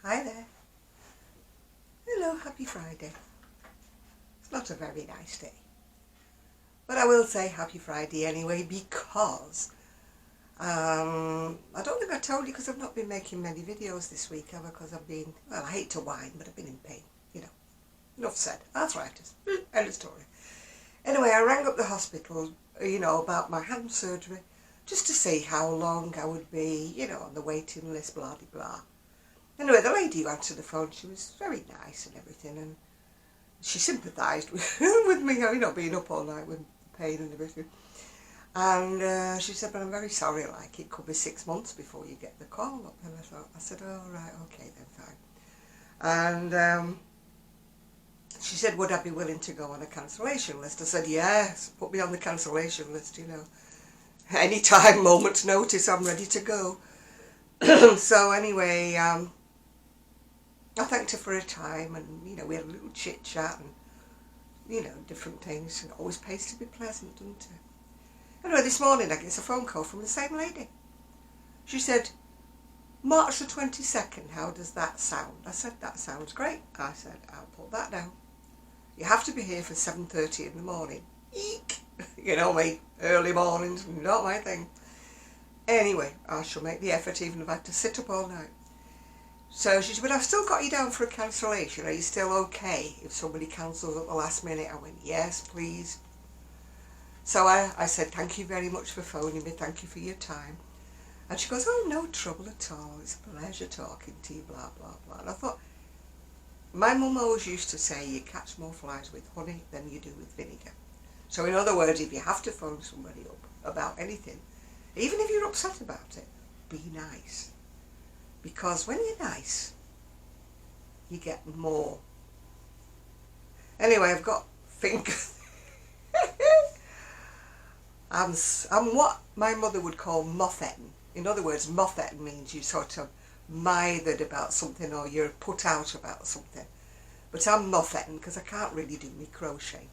Hi there. Hello, happy Friday. It's not a very nice day. But I will say happy Friday anyway because I don't think I told you because I've not been making many videos this week ever because I've been, well, I hate to whine, but I've been in pain, you know. Enough said. Arthritis. End of story. Anyway, I rang up the hospital, about my hand surgery just to see how long I would be, on the waiting list, blah, blah, blah. Anyway, the lady who answered the phone, she was very nice and everything, and she sympathised with me, being up all night with pain and everything. And she said, but I'm very sorry, like, it could be 6 months before you get the call up. And I said, oh, right, okay, then, fine. And she said, would I be willing to go on a cancellation list? I said, yes, put me on the cancellation list, Any time, moment's notice, I'm ready to go. So anyway, I thanked her for her time, and we had a little chit chat and different things. It always pays to be pleasant, doesn't it? Anyway, this morning I get a phone call from the same lady. She said, March the 22nd, how does that sound? I said, that sounds great. I said, I'll put that down. You have to be here for 7:30 in the morning. Eek! Me, early mornings, not my thing. Anyway, I shall make the effort even if I have to sit up all night. So she said, but I've still got you down for a cancellation. Are you still okay if somebody cancels at the last minute? I went, yes, please. So I said, thank you very much for phoning me. Thank you for your time. And she goes, oh, no trouble at all. It's a pleasure talking to you, blah, blah, blah. And I thought, my mum always used to say you catch more flies with honey than you do with vinegar. So in other words, if you have to phone somebody up about anything, even if you're upset about it, be nice. Because when you're nice, you get more. Anyway, I've got fingers. I'm what my mother would call moth-eaten. In other words, moth-eaten means you sort of mithered about something or you're put out about something. But I'm moth-eaten because I can't really do my crochet.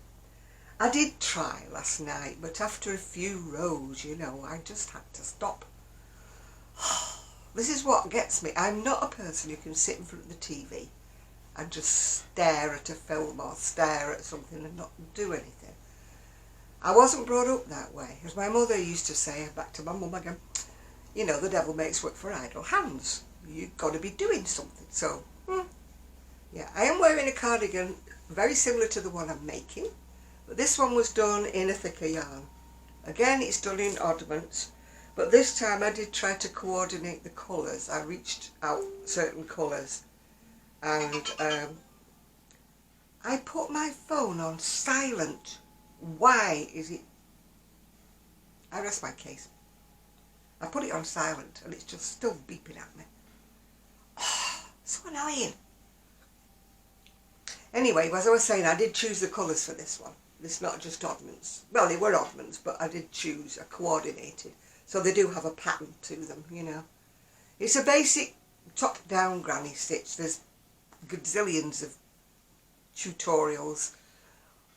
I did try last night, but after a few rows, I just had to stop. This is what gets me. I'm not a person who can sit in front of the TV and just stare at a film or stare at something and not do anything. I wasn't brought up that way. As my mother used to say, back to my mum again, the devil makes work for idle hands. You've got to be doing something. So, yeah, I am wearing a cardigan very similar to the one I'm making, but this one was done in a thicker yarn. Again, it's done in oddments. But this time I did try to coordinate the colours. I reached out certain colours and I put my phone on silent. Why is it? I rest my case. I put it on silent and it's just still beeping at me. Oh, so annoying. Anyway, as I was saying, I did choose the colours for this one. It's not just oddments. Well, they were oddments, but I did choose a coordinated. So they do have a pattern to them, It's a basic top-down granny stitch. There's gazillions of tutorials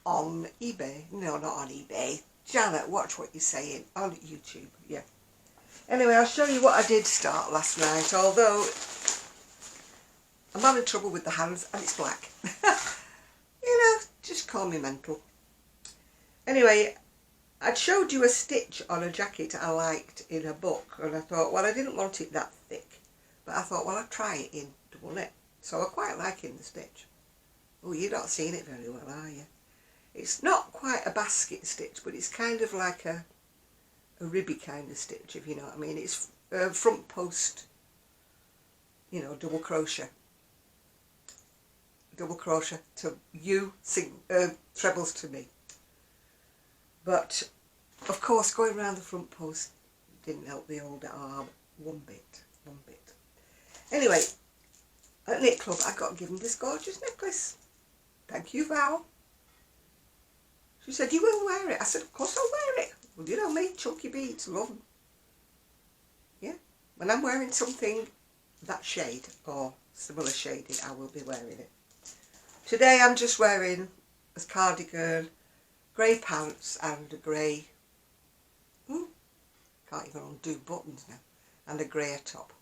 on eBay. No, not on eBay. Janet, watch what you're saying. On YouTube, yeah. Anyway, I'll show you what I did start last night, although I'm having trouble with the hands and it's black. Just call me mental. Anyway, I'd showed you a stitch on a jacket I liked in a book, and I thought, well, I didn't want it that thick, but I thought, well, I'll try it in double knit. So I'm quite liking the stitch. Oh, you're not seeing it very well, are you? It's not quite a basket stitch, but it's kind of like a ribby kind of stitch, if you know what I mean. It's front post, double crochet. Double crochet to you, trebles to me. But, of course, going around the front post didn't help the old arm one bit. Anyway, at Knit Club I got given this gorgeous necklace. Thank you, Val. She said, you will wear it. I said, of course I'll wear it. Well, me, chunky beads, love them. Yeah, when I'm wearing something that shade or similar shading, I will be wearing it. Today I'm just wearing a cardigan, grey pants and a grey, can't even undo buttons now, and a grey top.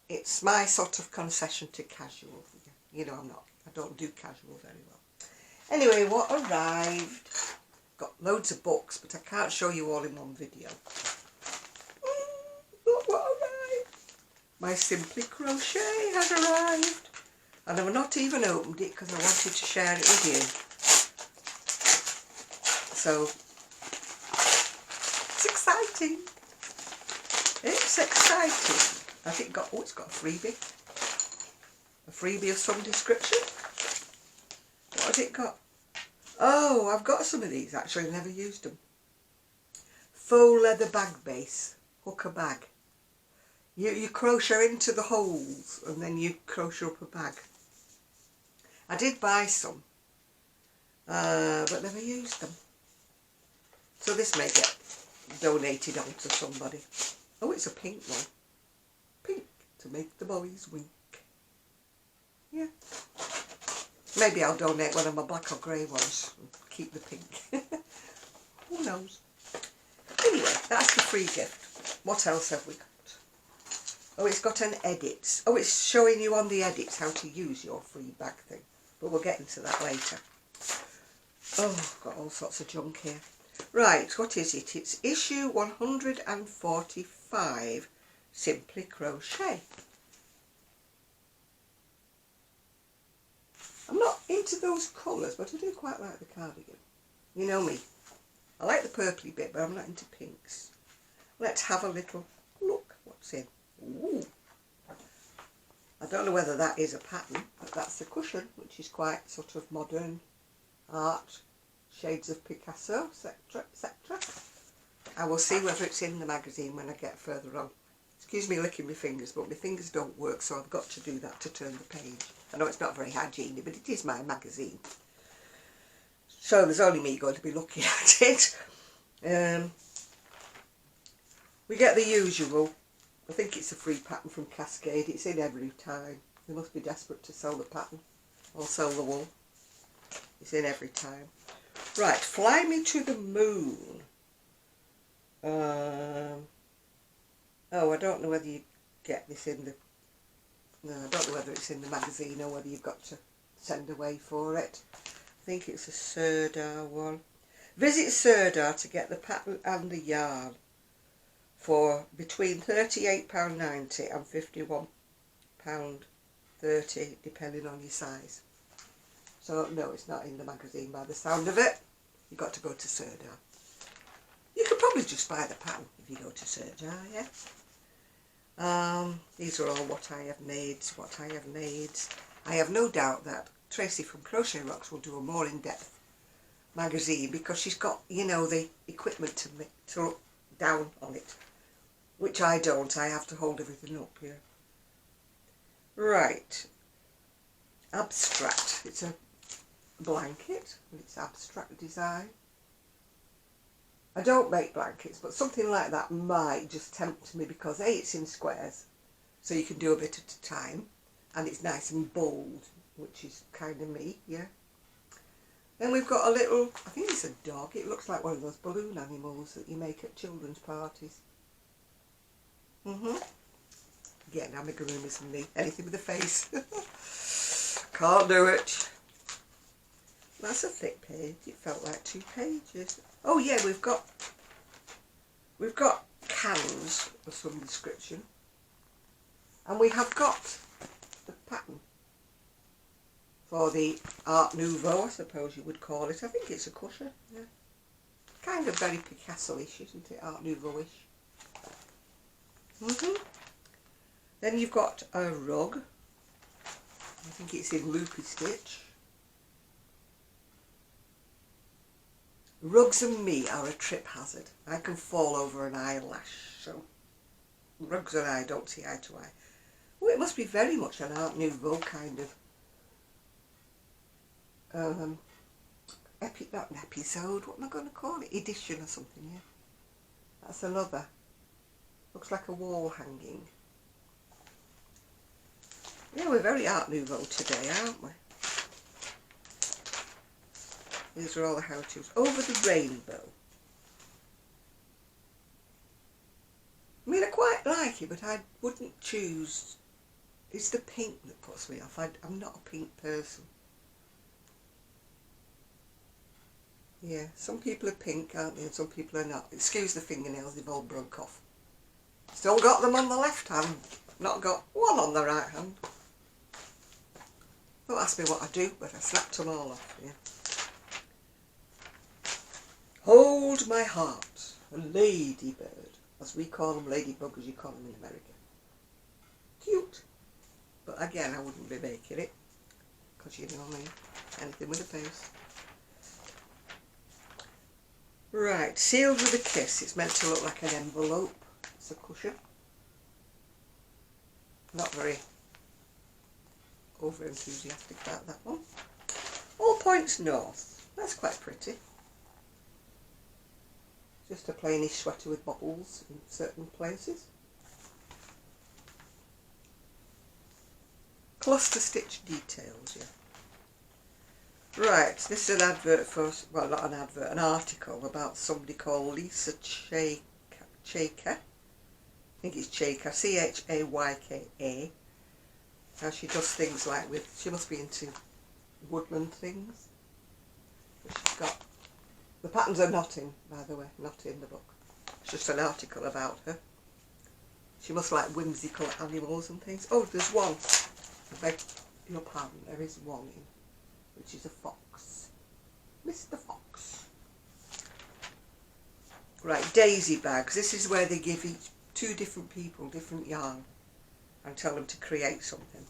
it's my sort of concession to casual. You know, I don't do casual very well. Anyway, what arrived? Got loads of books, but I can't show you all in one video. Look what arrived. My Simply Crochet has arrived. And I've not even opened it because I wanted to share it with you. So, it's exciting. It's exciting. I think it's got a freebie. A freebie of some description. What has it got? Oh, I've got some of these actually, never used them. Faux leather bag base, hooker bag. You crochet into the holes and then you crochet up a bag. I did buy some, but never used them. So this may get donated on to somebody. Oh, it's a pink one. Pink to make the boys wink. Yeah. Maybe I'll donate one of my black or grey ones and keep the pink. Who knows? Anyway, that's the free gift. What else have we got? Oh, it's got an edit. Oh, it's showing you on the edits how to use your free bag thing. But we'll get into that later. Oh, got all sorts of junk here. Right, what is it? It's issue 145, Simply Crochet. I'm not into those colours, but I do quite like the cardigan. You know me. I like the purpley bit, but I'm not into pinks. Let's have a little look what's in. Ooh. I don't know whether that is a pattern, but that's the cushion, which is quite sort of modern art, shades of Picasso, etc., etc. I will see whether it's in the magazine when I get further on. Excuse me licking my fingers, but my fingers don't work, so I've got to do that to turn the page. I know it's not very hygienic, but it is my magazine. So there's only me going to be looking at it. We get the usual. I think it's a free pattern from Cascade. It's in every time. They must be desperate to sell the pattern or sell the wool. It's in every time. Right, Fly Me to the Moon. Oh, I don't know whether you get this in the... No, I don't know whether it's in the magazine or whether you've got to send away for it. I think it's a Serdar one. Visit Serdar to get the pattern and the yarn for between £38.90 and £51.30 depending on your size. So no, it's not in the magazine by the sound of it. You've got to go to Serdar. You could probably just buy the pattern if you go to Serdar, yeah. These are all what I have made. I have no doubt that Tracy from Crochet Rocks will do a more in-depth magazine because she's got, you know, the equipment to look down on it, which I don't. I have to hold everything up here. Right. Abstract. It's a blanket and it's abstract design. I don't make blankets, but something like that might just tempt me because A, it's in squares, so you can do a bit at a time, and it's nice and bold, which is kind of me, yeah. Then we've got a little, I think it's a dog. It looks like one of those balloon animals that you make at children's parties. Again, amigurumis and me. Anything with a face. Can't do it. That's a thick page. It felt like 2 pages. Oh yeah, we've got cans of some description, and we have got the pattern for the Art Nouveau, I suppose you would call it. I think it's a cushion. Yeah, kind of very Picasso-ish, isn't it? Art Nouveau-ish. Then you've got a rug. I think it's in loopy stitch. Rugs and me are a trip hazard. I can fall over an eyelash, so rugs and I don't see eye to eye. Oh, it must be very much an Art Nouveau kind of not an episode, what am I going to call it? Edition or something, yeah. That's another. Looks like a wall hanging. Yeah, we're very Art Nouveau today, aren't we? These are all the how-tos. Over the Rainbow. I mean, I quite like it, but I wouldn't choose It's the pink that puts me off. I'm not a pink person. Yeah, some people are pink, aren't they, and some people are not. Excuse the fingernails, they've all broke off. Still got them on the left hand, not got one on the right hand. Don't ask me what I do, but I snapped them all off, yeah. Hold my heart, a ladybird, as we call them, ladybug as you call them in America. Cute. But again, I wouldn't be making it, because you know me, anything with a face. Right, sealed with a kiss. It's meant to look like an envelope. It's a cushion. Not very over enthusiastic about that one. All points north. That's quite pretty. Just a plainish sweater with bobbles in certain places. Cluster stitch details, yeah. Right, this is an advert for, well, not an advert, an article about somebody called Lisa Chayka. I think it's Chayka, C-H-A-Y-K-A. How she does things like with, she must be into woodland things. But she's got, the patterns are not in, by the way, not in the book. It's just an article about her. She must like whimsical animals and things. Oh, there's one. I beg your pardon, there is one in, which is a fox. Mr. Fox. Right, daisy bags. This is where they give each two different people different yarn and tell them to create something.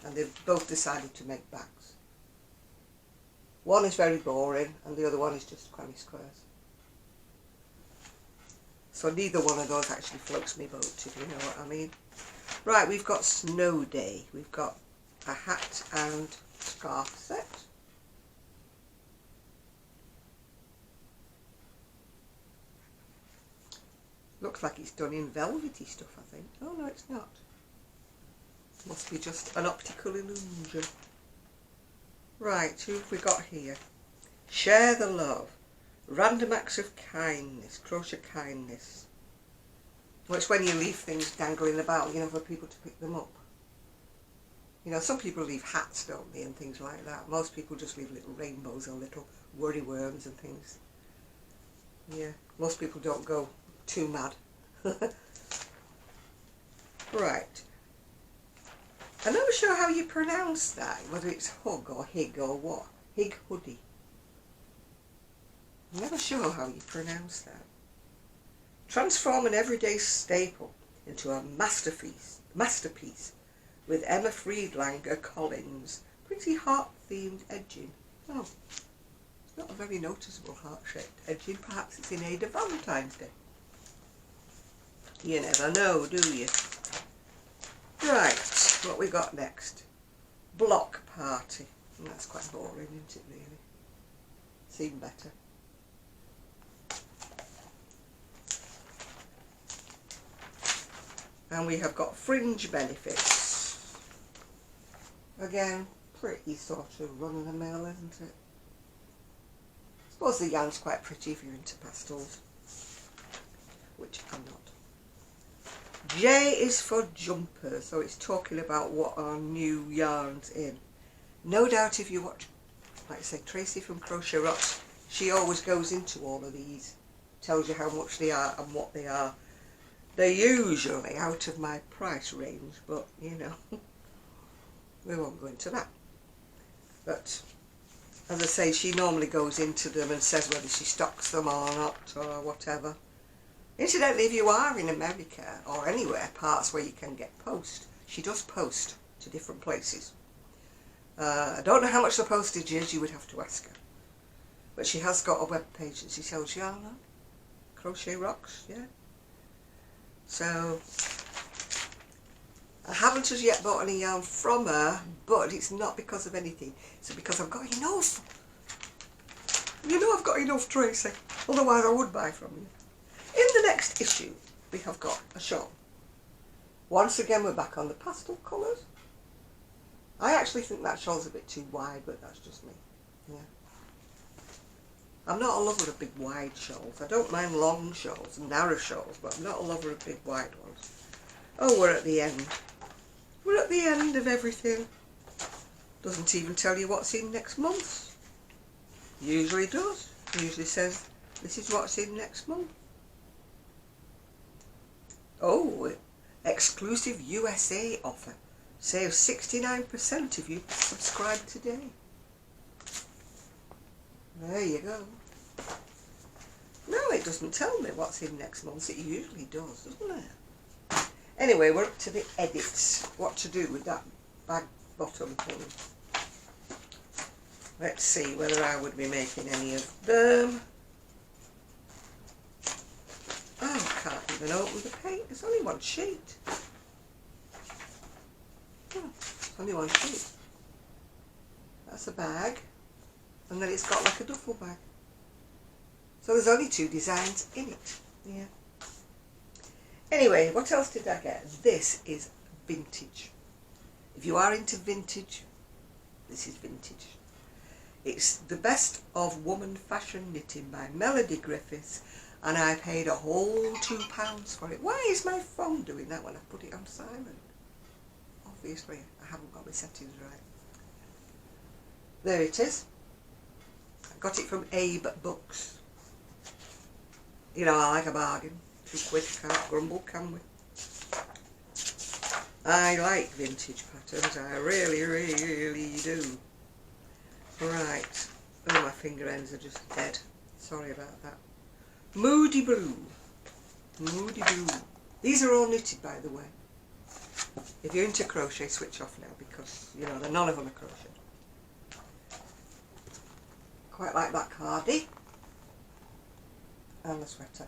And they've both decided to make bags. One is very boring and the other one is just cranny squares. So neither one of those actually floats me boat, if you know what I mean. Right, we've got snow day. We've got a hat and scarf set. Looks like it's done in velvety stuff, I think. Oh no, it's not. Must be just an optical illusion. Right, who have we got here? Share the love. Random acts of kindness. Crochet kindness. Well, it's when you leave things dangling about, you know, for people to pick them up. You know, some people leave hats, don't they, and things like that. Most people just leave little rainbows or little worry worms and things. Yeah, most people don't go too mad. Right. I'm not sure how you pronounce that, whether it's hug or hig or what. Hig hoodie. I'm never sure how you pronounce that. Transform an everyday staple into a masterpiece with Emma Friedlander Collins. Pretty heart-themed edging. Oh, it's not a very noticeable heart-shaped edging. Perhaps it's in aid of Valentine's Day. You never know, do you? Right, what we got next? Block party. That's quite boring, isn't it, really? Seen better. And we have got fringe benefits. Again, pretty sort of run-of-the-mill, isn't it? I suppose the yarn's quite pretty if you're into pastels, which I'm not. J is for jumper, so it's talking about what are new yarns in. No doubt if you watch, like I say, Tracy from Crochet Rocks, she always goes into all of these, tells you how much they are and what they are. They're usually out of my price range, but you know, we won't go into that. But as I say, she normally goes into them and says whether she stocks them or not or whatever. Incidentally, if you are in America or anywhere, parts where you can get post, she does post to different places. I don't know how much the postage is, you would have to ask her. But she has got a web page that she sells yarn on. Crochet Rocks, yeah. So, I haven't as yet bought any yarn from her, but it's not because of anything. It's because I've got enough. You know I've got enough, Tracy. Otherwise I would buy from you. In the next issue, we have got a shawl. Once again, we're back on the pastel colours. I actually think that shawl's a bit too wide, but that's just me. Yeah. I'm not a lover of big wide shawls. I don't mind long shawls and narrow shawls, but I'm not a lover of big wide ones. Oh, we're at the end. We're at the end of everything. Doesn't even tell you what's in next month. Usually does. Usually says this is what's in next month. Oh, exclusive USA offer. Save 69% if you subscribe today. There you go. No, it doesn't tell me what's in next month. It usually does, doesn't it? Anyway, we're up to the edits. What to do with that bag bottom thing. Let's see whether I would be making any of them. Oh, I can't even open the paint. It's only one sheet. Oh, it's only one sheet. That's a bag. And then it's got like a duffel bag. So there's only 2 designs in it. Yeah. Anyway, what else did I get? This is vintage. If you are into vintage, this is vintage. It's the best of woman fashion knitting by Melody Griffiths, and I paid a whole £2 for it. Why is my phone doing that when I put it on silent? Obviously, I haven't got my settings right. There it is. I got it from Abe Books. You know, I like a bargain. Too quick, can't grumble, can we? I like vintage patterns, I really, really do. Right, oh, my finger ends are just dead. Sorry about that. Moody Blue. Moody Blue. These are all knitted, by the way. If you're into crochet, switch off now, because, you know, none of them are crochet. Quite like that cardi. And the sweater.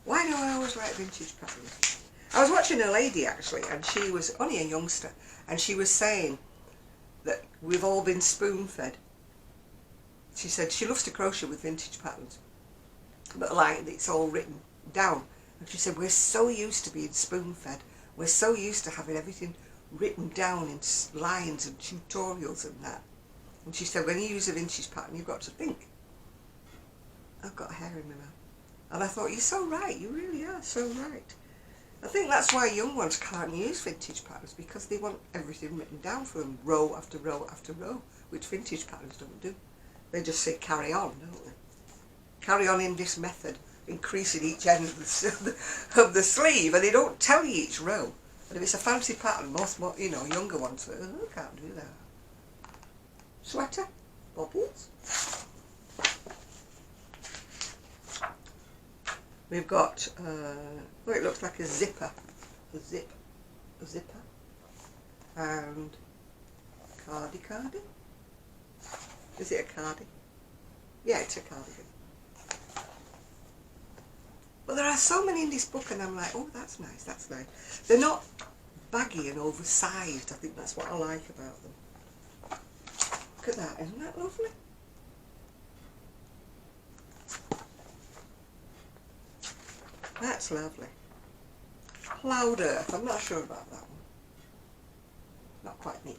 Why do I always like vintage patterns? I was watching a lady actually, and she was only a youngster, and she was saying that we've all been spoon-fed. She said she loves to crochet with vintage patterns, but like it's all written down. And she said we're so used to being spoon-fed, we're so used to having everything written down in lines and tutorials and that. And she said when you use a vintage pattern, you've got to think. I've got hair in my mouth. And I thought, you're so right, you really are so right. I think that's why young ones can't use vintage patterns, because they want everything written down for them, row after row after row, which vintage patterns don't do. They just say carry on, don't they? Carry on in this method, increasing each end of the sleeve, and they don't tell you each row. And if it's a fancy pattern, most you know, younger ones say, oh, I can't do that. Sweater, bobbles. We've got, oh, it looks like a zipper, a zipper, and cardi. Is it a cardi? Yeah, it's a cardigan. But there are so many in this book, and I'm like, oh, that's nice, that's nice. They're not baggy and oversized. I think that's what I like about them. Look at that, isn't that lovely? That's lovely. Cloud Earth, I'm not sure about that one. Not quite neat.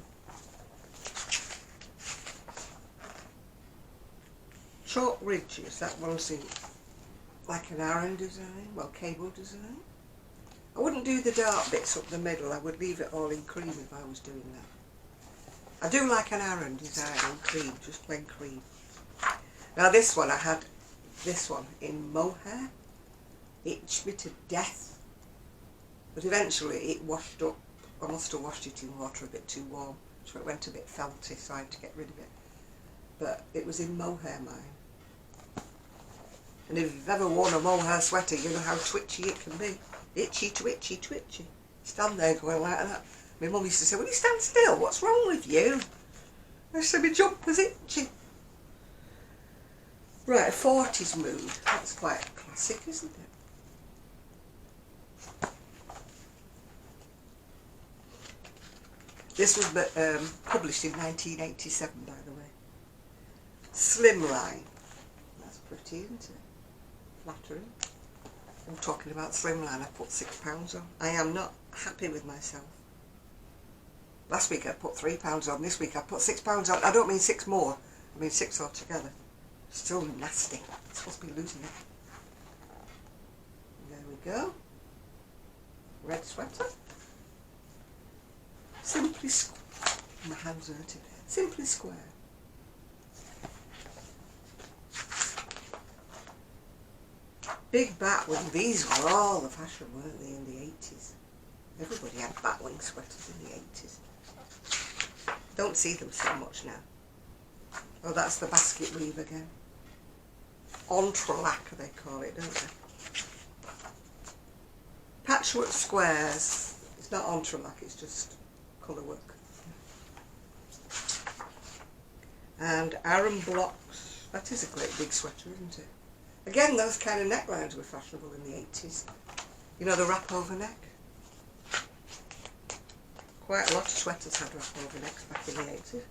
Chalk Ridges, that one's in like an Aran design, well, cable design. I wouldn't do the dark bits up the middle, I would leave it all in cream if I was doing that. I do like an Aran design in cream, just plain cream. Now this one, I had this one in mohair. It itched me to death, but eventually it washed up. I must have washed it in water a bit too warm, so it went a bit felty, so I had to get rid of it. But it was in mohair, mine. And if you've ever worn a mohair sweater, you know how twitchy it can be. Itchy, twitchy, twitchy. Stand there going like that. My mum used to say, will you stand still? What's wrong with you? I said, my jumper's itchy. Right, 40s mood. That's quite a classic, isn't it? This was published in 1987, by the way. Slimline. That's pretty, isn't it? Flattering. I'm talking about slimline. I put £6 on. I am not happy with myself. Last week I put £3 on. This week I put £6 on. I don't mean 6 more. I mean 6 altogether. Still nasty. I'm supposed to be losing it. There we go. Red sweater. Simply square. My hands hurting. Simply square. Big bat wing. These were all the fashion, weren't they, in the 80s? Everybody had bat wing sweaters in the 80s. Don't see them so much now. Oh, that's the basket weave again. Entrelac, they call it, don't they? Patchwork squares. It's not entrelac, it's just colour work. And Aran blocks. That is a great big sweater, isn't it? Again, those kind of necklines were fashionable in the 80s. You know, the wrap over neck? Quite a lot of sweaters had wrap over necks back in the 80s.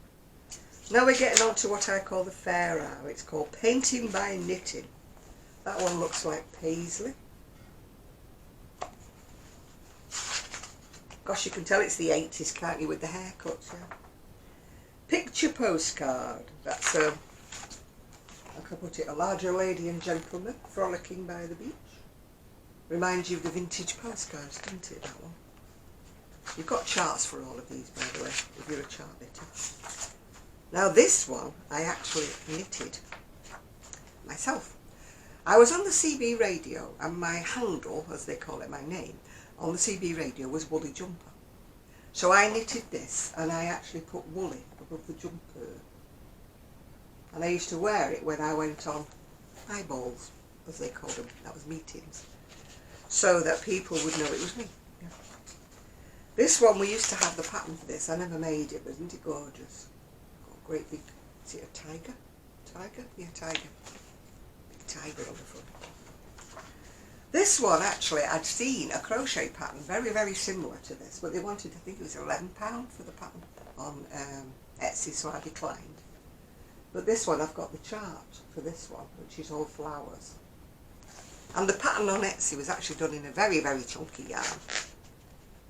Now we're getting on to what I call the fair hour. It's called Painting by Knitting. That one looks like paisley. Gosh, you can tell it's the 80s, can't you, with the haircuts, yeah? Picture postcard. That's, how can I put it, a larger lady and gentleman frolicking by the beach. Reminds you of the vintage postcards, doesn't it, that one? You've got charts for all of these, by the way, if you're a chart knitter. Now this one, I actually knitted myself. I was on the CB radio, and my handle, as they call it, my name, on the CB radio was Woolly Jumper. So I knitted this, and I actually put woolly above the jumper. And I used to wear it when I went on eyeballs, as they called them, that was meetings, so that people would know it was me. Yeah. This one, we used to have the pattern for this. I never made it, but isn't it gorgeous? Got a great big, is it a tiger? Tiger? Yeah, tiger. Big tiger on the front. This one, actually, I'd seen a crochet pattern very, very similar to this, but they wanted, I think it was £11 for the pattern on Etsy, so I declined. But this one, I've got the chart for this one, which is all flowers. And the pattern on Etsy was actually done in a very, very chunky yarn.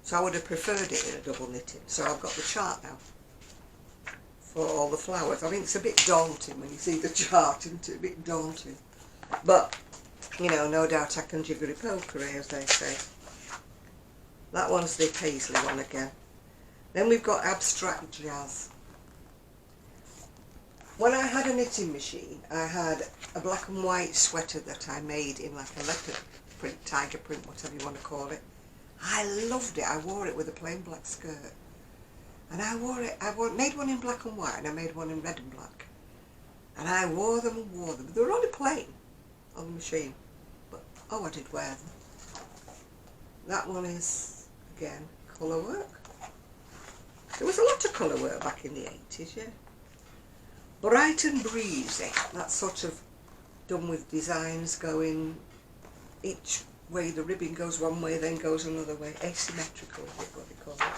So I would have preferred it in a double knitting. So I've got the chart now for all the flowers. I mean, it's a bit daunting when you see the chart, isn't it? A bit daunting. But, you know, no doubt I can jiggery-pokery, as they say. That one's the paisley one again. Then we've got abstract jazz. When I had a knitting machine, I had a black and white sweater that I made in like a leopard print, tiger print, whatever you want to call it. I loved it. I wore it with a plain black skirt. And I made one in black and white, and I made one in red and black. And I wore them and wore them. They were only plain on the machine. But, oh, I did wear them. That one is, again, colour work. There was a lot of colour work back in the 80s, yeah. Bright and breezy. That's sort of done with designs going each way. The ribbon goes one way, then goes another way. Asymmetrical is what they call it.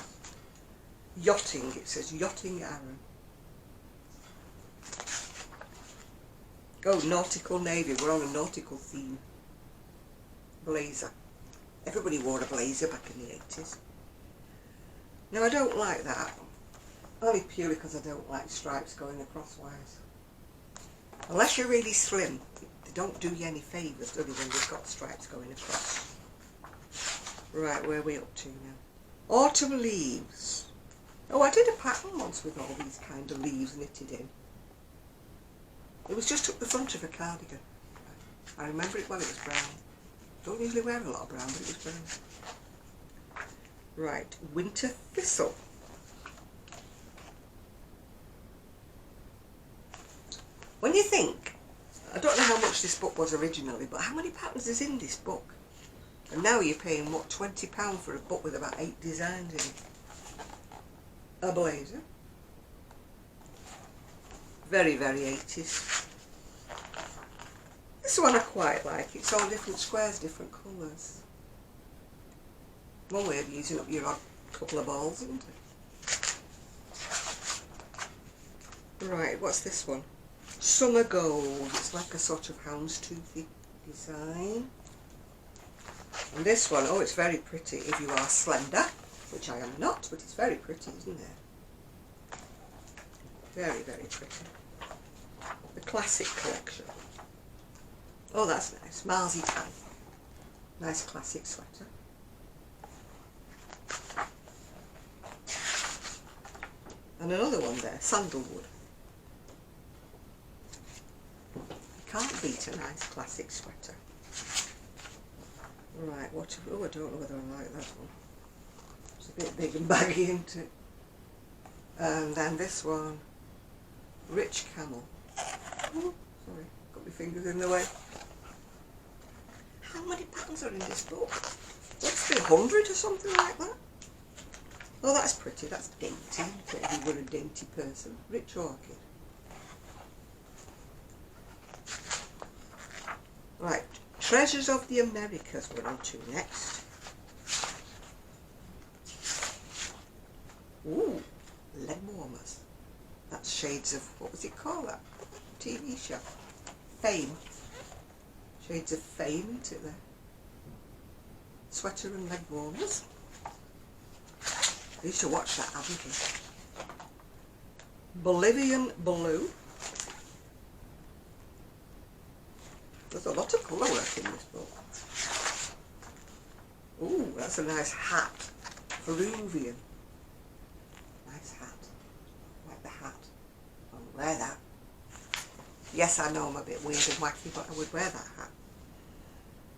Yachting, it says yachting Aran. Oh, nautical navy. We're on a nautical theme. Blazer. Everybody wore a blazer back in the 80s. Now, I don't like that. Only purely because I don't like stripes going acrosswise. Unless you're really slim, they don't do you any favours, do they, when they've got stripes going across. Right, where are we up to now? Autumn leaves. Oh, I did a pattern once with all these kind of leaves knitted in. It was just up the front of a cardigan. I remember it well, it was brown. Don't usually wear a lot of brown, but it was brown. Right, winter thistle. When you think, I don't know how much this book was originally, but how many patterns is in this book? And now you're paying, what, £20 for a book with about 8 designs in it. A blazer. Very, very 80s. This one I quite like. It's all different squares, different colours. One way of using up your odd couple of balls, isn't it? Right, what's this one? Summer Gold. It's like a sort of houndstoothy design. And this one, oh, it's very pretty if you are slender, which I am not, but it's very pretty, isn't it? Very, very pretty. The classic collection. Oh, that's nice. Marzipan. Nice classic sweater. And another one there, sandalwood. You can't beat a nice classic sweater. Right, what? Oh, I don't know whether I like that one. It's a bit big and baggy, isn't it? And then this one, rich camel. Oh, sorry, got my fingers in the way. How many patterns are in this book? Let's do 100 or something like that. Oh, that's pretty. That's dainty. If you were a dainty person. Rich orchid. Right, Treasures of the Americas we're on to next. Ooh, leg warmers. That's shades of, what was it called, that TV show? Fame. Shades of Fame, isn't it there? Sweater and leg warmers. I used to watch that avidly. Bolivian Blue. There's a lot of colour work in this book. Ooh, that's a nice hat. Peruvian. Nice hat. I like the hat. I'll wear that. Yes, I know I'm a bit weird and wacky, but I would wear that hat.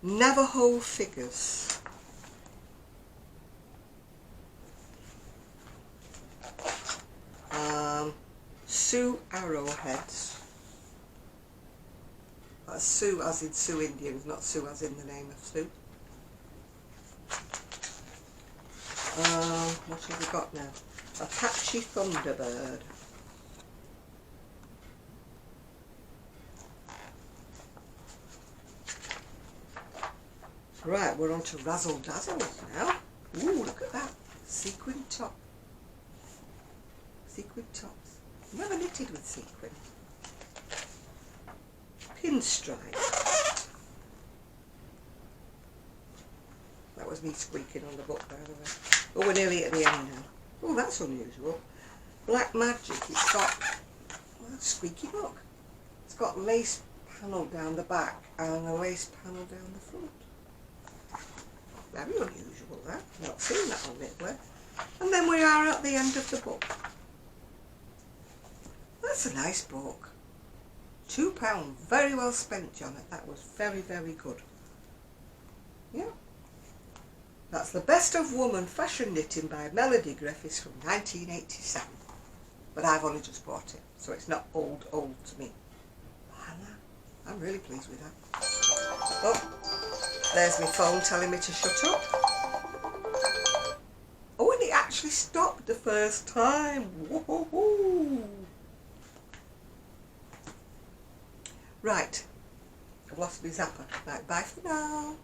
Navajo Figures. Sioux arrowheads. That's Sioux as in Sioux Indians, not Sioux as in the name of Sioux. What have we got now? Apache Thunderbird. Right, we're on to Razzle Dazzles now. Ooh, look at that. Sequin top. Sequin tops. Never knitted with sequin. Pinstripe. That was me squeaking on the book, by the way. Oh, we're nearly at the end now. Oh, that's unusual. Black Magic. It's got a squeaky book. It's got lace panel down the back and a lace panel down the front. Very unusual, that. Not seen that on knitwear. And then we are at the end of the book. That's a nice book. £2. Very well spent, Janet. That was very, very good. Yeah. That's The Best of Woman Fashion Knitting by Melody Griffiths from 1987. But I've only just bought it, so it's not old to me. I'm really pleased with that. Oh, there's my phone telling me to shut up. Oh, and it actually stopped the first time. Woohoo! Right, I've lost my zapper. Right, bye for now.